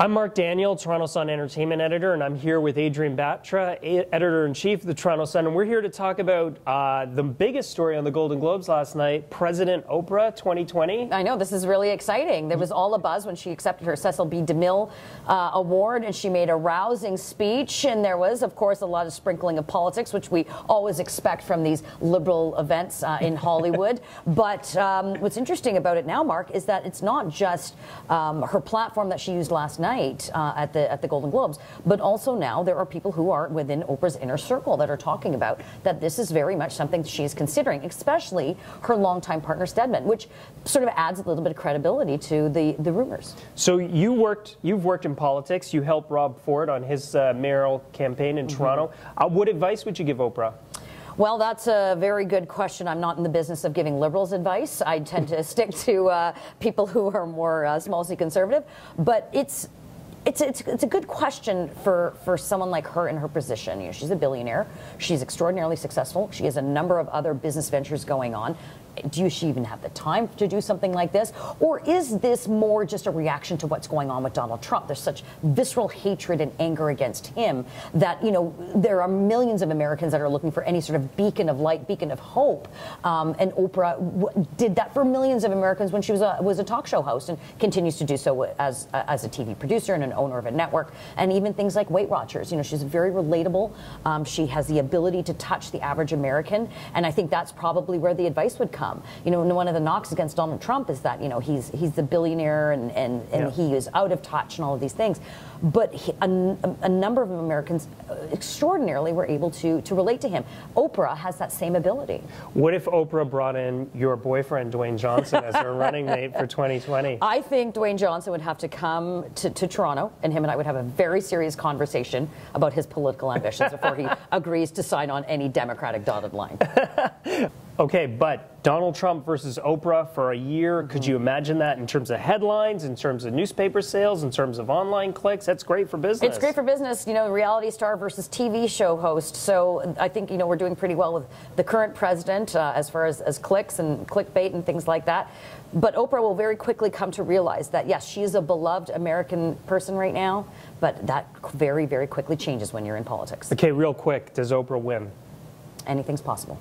I'm Mark Daniel, Toronto Sun entertainment editor, and I'm here with Adrian Batra, editor-in-chief of the Toronto Sun, and we're here to talk about the biggest story on the Golden Globes last night, President Oprah 2020. I know, this is really exciting. There was all a buzz when she accepted her Cecil B. DeMille award, and she made a rousing speech, and there was, of course, a lot of sprinkling of politics, which we always expect from these liberal events in Hollywood. But what's interesting about it now, Mark, is that it's not just her platform that she used last night at the Golden Globes, but also now there are people who are within Oprah's inner circle that are talking about that this is very much something she is considering, especially her longtime partner Stedman, which sort of adds a little bit of credibility to the rumors. So you've worked in politics. You helped Rob Ford on his mayoral campaign in Toronto. What advice would you give Oprah? Well, that's a very good question. I'm not in the business of giving liberals advice. I tend to stick to people who are more small C conservative. But it's a good question for someone like her in her position. You know, she's a billionaire. She's extraordinarily successful. She has a number of other business ventures going on. Do she even have the time to do something like this? Or is this more just a reaction to what's going on with Donald Trump? There's such visceral hatred and anger against him that, you know, there are millions of Americans that are looking for any sort of beacon of light, beacon of hope. And Oprah did that for millions of Americans when she was a talk show host, and continues to do so as a TV producer and an owner of a network. And even things like Weight Watchers. You know, she's very relatable. She has the ability to touch the average American. And I think that's probably where the advice would come. You know, one of the knocks against Donald Trump is that, you know, he's the billionaire and he is out of touch and all of these things. But a number of Americans extraordinarily were able to relate to him. Oprah has that same ability. What if Oprah brought in your boyfriend, Dwayne Johnson, as her running mate for 2020? I think Dwayne Johnson would have to come to Toronto, and him and I would have a very serious conversation about his political ambitions before he agrees to sign on any Democratic dotted line. Okay, but Donald Trump versus Oprah for a year, could you imagine that in terms of headlines, in terms of newspaper sales, in terms of online clicks? That's great for business. It's great for business, you know, reality star versus TV show host. So I think, you know, we're doing pretty well with the current president as far as clicks and clickbait and things like that. But Oprah will very quickly come to realize that, yes, she is a beloved American person right now, but that very, very quickly changes when you're in politics. Okay, real quick, does Oprah win? Anything's possible.